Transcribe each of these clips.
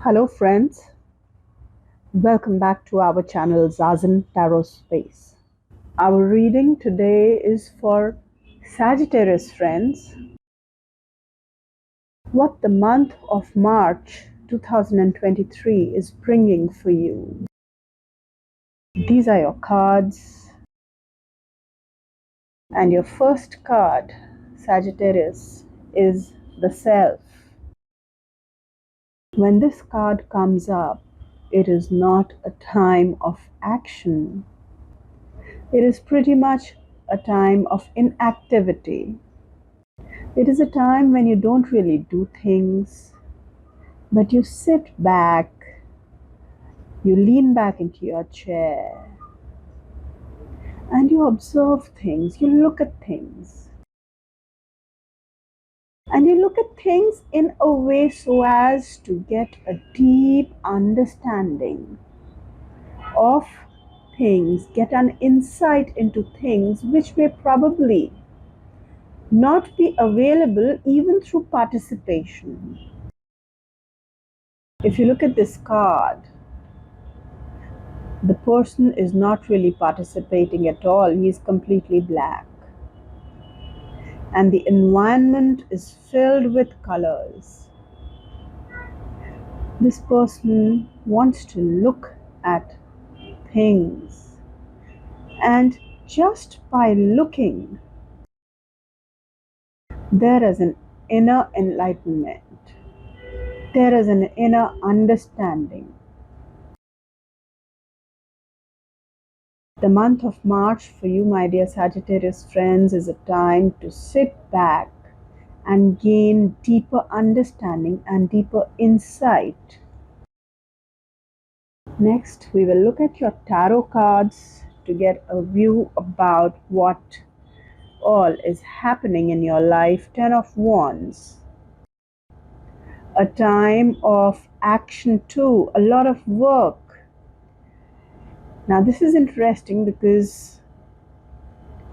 Hello friends, welcome back to our channel Zazen Tarot Space. Our reading today is for Sagittarius friends. What the month of March 2023 is bringing for you. These are your cards. And your first card, Sagittarius, is the Self. When this card comes up, it is not a time of action. It is pretty much a time of inactivity. It is a time when you don't really do things, but you sit back, you lean back into your chair, and you observe things, you look at things. And you look at things in a way so as to get a deep understanding of things, get an insight into things which may probably not be available even through participation. If you look at this card, the person is not really participating at all. He is completely black. And the environment is filled with colors. This person wants to look at things. And just by looking, there is an inner enlightenment. There is an inner understanding. The month of March for you, my dear Sagittarius friends, is a time to sit back and gain deeper understanding and deeper insight. Next, we will look at your tarot cards to get a view about what all is happening in your life. 10 of Wands. A time of action too, a lot of work. Now this is interesting because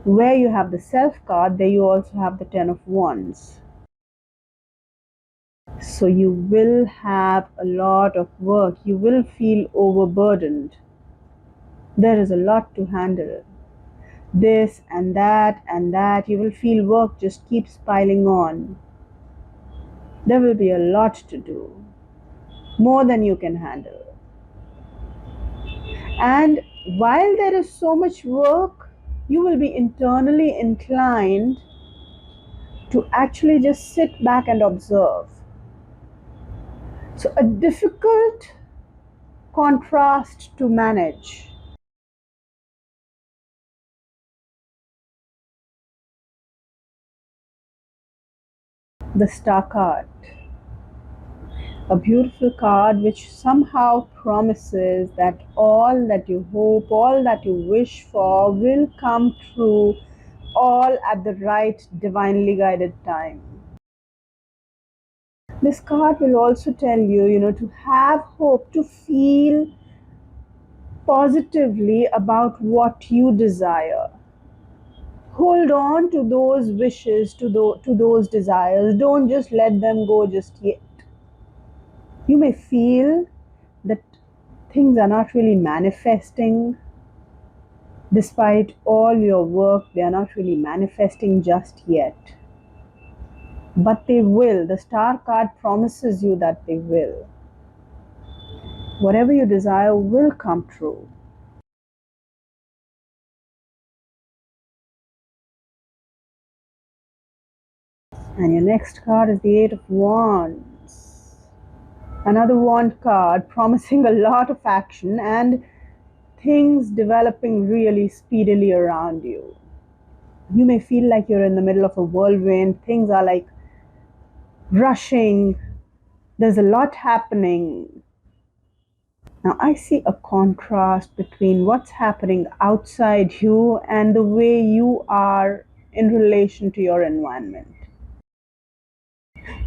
where you have the Self card, there you also have the 10 of Wands. So you will have a lot of work. You will feel overburdened. There is a lot to handle. This and that and that. You will feel work just keeps piling on. There will be a lot to do. More than you can handle. And while there is so much work, you will be internally inclined to actually just sit back and observe. So a difficult contrast to manage. The Star card. A beautiful card which somehow promises that all that you hope, all that you wish for will come true, all at the right divinely guided time. This card will also tell you, to have hope, to feel positively about what you desire. Hold on to those wishes, to those desires. Don't just let them go just yet. You may feel that things are not really manifesting. Despite all your work, they are not really manifesting just yet. But they will. The Star card promises you that they will. Whatever you desire will come true. And your next card is the Eight of Wands. Another wand card promising a lot of action and things developing really speedily around you. You may feel like you're in the middle of a whirlwind. Things are like rushing. There's a lot happening. Now I see a contrast between what's happening outside you and the way you are in relation to your environment.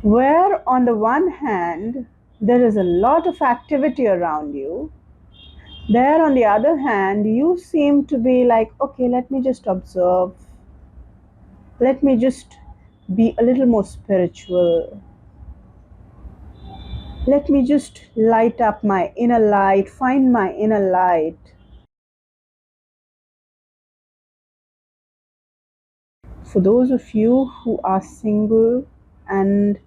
Where on the one hand, there is a lot of activity around you, there on the other hand, you seem to be like, okay, let me just observe. Let me just be a little more spiritual. Let me just light up my inner light, find my inner light. For those of you who are single and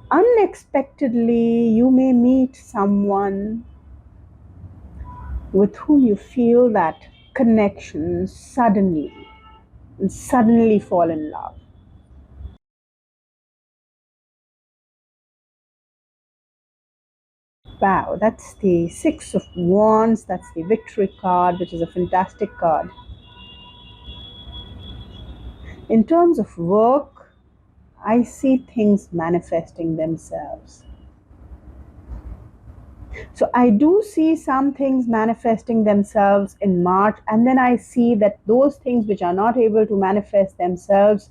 unexpectedly you may meet someone with whom you feel that connection suddenly, and suddenly fall in love. Wow, that's the Six of Wands, that's the Victory card, which is a fantastic card. In terms of work, I see things manifesting themselves. So I do see some things manifesting themselves in March, and then I see that those things which are not able to manifest themselves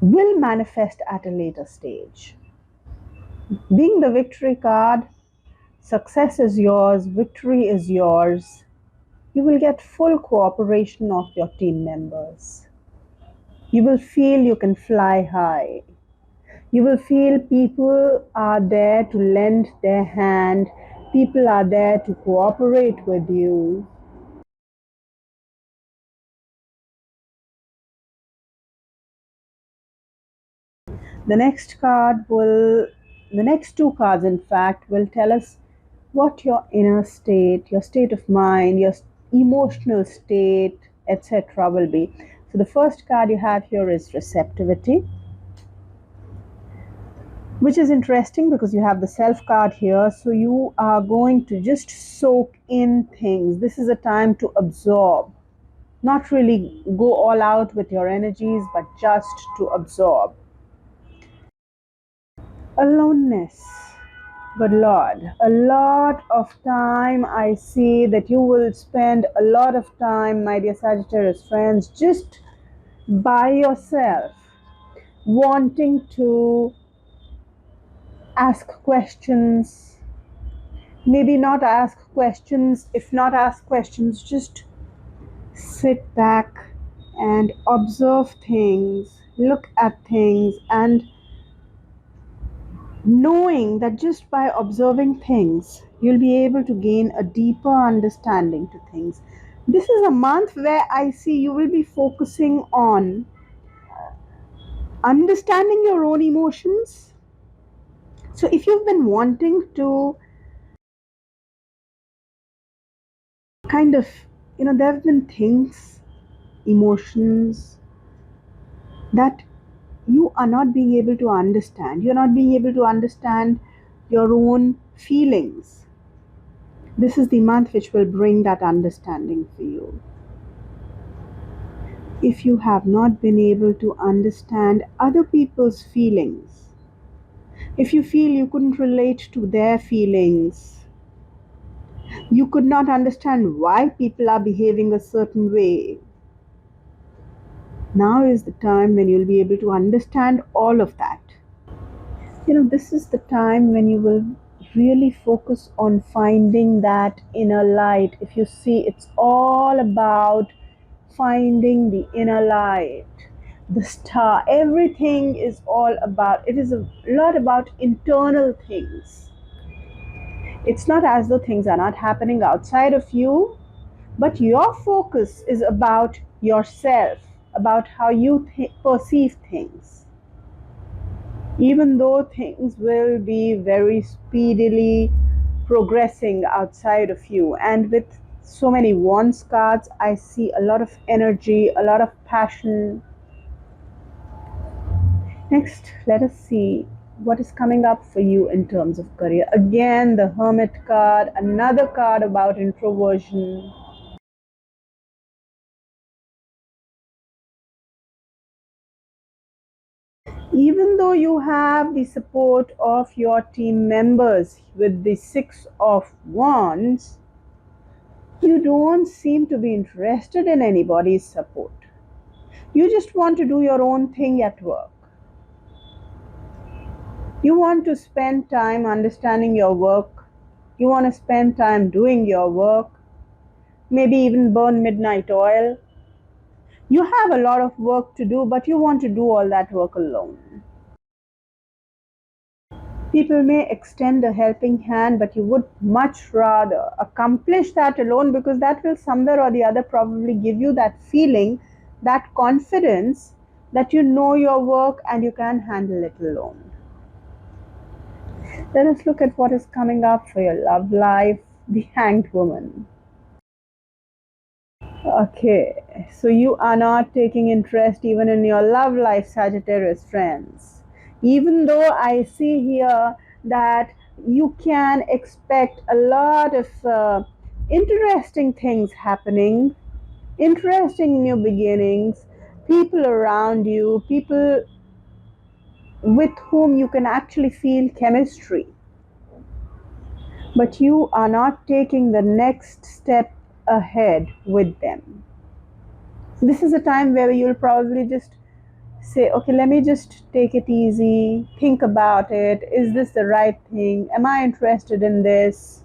will manifest at a later stage. Being the Victory card, success is yours, victory is yours. You will get full cooperation of your team members. You will feel you can fly high. You will feel people are there to lend their hand, people are there to cooperate with you. The next card will, the next two cards, in fact, will tell us what your inner state, your state of mind, your emotional state, etc., will be. So, the first card you have here is receptivity, which is interesting because you have the self card here. So, you are going to just soak in things. This is a time to absorb, not really go all out with your energies, but just to absorb. Aloneness. Good Lord, a lot of time. I see that you will spend a lot of time, my dear Sagittarius friends, just by yourself, wanting to ask questions. Maybe not ask questions, if not ask questions, just sit back and observe things, look at things, and knowing that just by observing things, you'll be able to gain a deeper understanding to things. This is a month where I see you will be focusing on understanding your own emotions. So, if you've been wanting to kind of, there have been things, emotions that you are not being able to understand. You're not being able to understand your own feelings. This is the month which will bring that understanding for you. If you have not been able to understand other people's feelings, if you feel you couldn't relate to their feelings, you could not understand why people are behaving a certain way, now is the time when you'll be able to understand all of that. This is the time when you will really focus on finding that inner light. If you see, it's all about finding the inner light, the star. Everything is all about, it is a lot about internal things. It's not as though things are not happening outside of you, but your focus is about yourself, about how you perceive things. Even though things will be very speedily progressing outside of you, and with so many wands cards, I see a lot of energy, a lot of passion. Next, let us see what is coming up for you in terms of career. Again, the Hermit card, another card about introversion. Even though you have the support of your team members with the Six of Wands, you don't seem to be interested in anybody's support. You just want to do your own thing at work. You want to spend time understanding your work. You want to spend time doing your work. Maybe even burn midnight oil. You have a lot of work to do, but you want to do all that work alone. People may extend a helping hand, but you would much rather accomplish that alone, because that will somewhere or the other probably give you that feeling, that confidence that you know your work and you can handle it alone. Let us look at what is coming up for your love life, the Hanged Woman. Okay, so you are not taking interest even in your love life, Sagittarius friends. Even though I see here that you can expect a lot of interesting things happening, interesting new beginnings, people around you, people with whom you can actually feel chemistry, but you are not taking the next step ahead with them. This is a time where you'll probably just say, okay, let me just take it easy, think about it. Is this the right thing? Am I interested in this?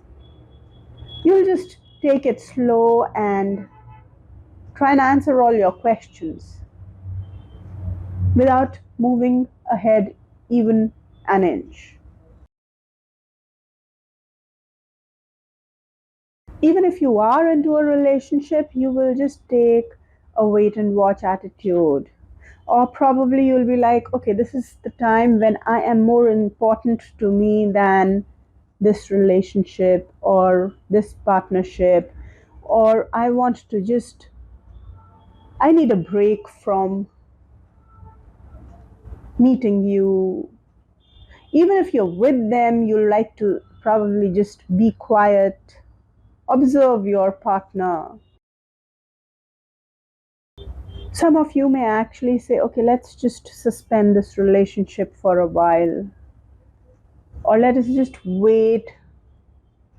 You'll just take it slow and try and answer all your questions without moving ahead even an inch. Even if you are into a relationship, you will just take a wait and watch attitude. Or probably you'll be like, okay, this is the time when I am more important to me than this relationship or this partnership, or I want to just, I need a break from meeting you. Even if you're with them, you like to probably just be quiet, observe your partner. Some of you may actually say, okay, let's just suspend this relationship for a while, or let us just wait.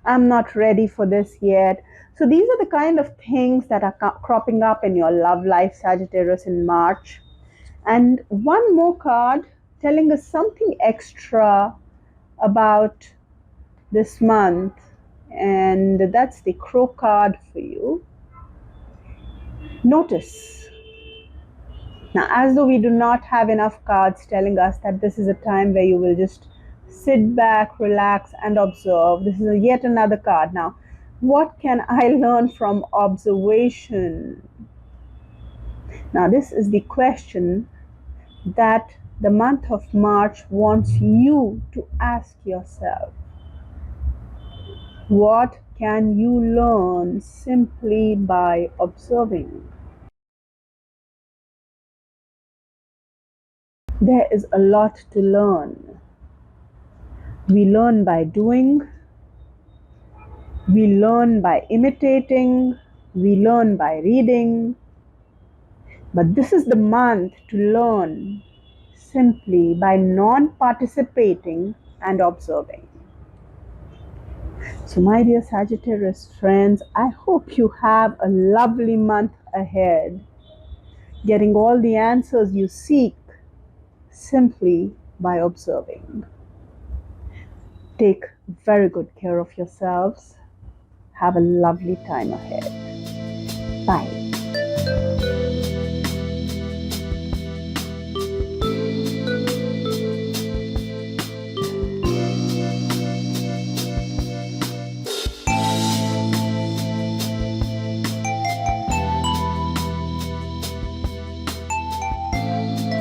I'm not ready for this yet. So, these are the kind of things that are cropping up in your love life, Sagittarius, in March. And one more card telling us something extra about this month, and that's the Crow card for you. Notice. Now, as though we do not have enough cards telling us that this is a time where you will just sit back, relax, and observe, this is yet another card. Now, what can I learn from observation? Now, this is the question that the month of March wants you to ask yourself. What can you learn simply by observing? There is a lot to learn. We learn by doing, we learn by imitating, we learn by reading, but this is the month to learn simply by non-participating and observing. So, my dear Sagittarius friends, I hope you have a lovely month ahead, getting all the answers you seek simply by observing. Take very good care of yourselves. Have a lovely time ahead. Bye.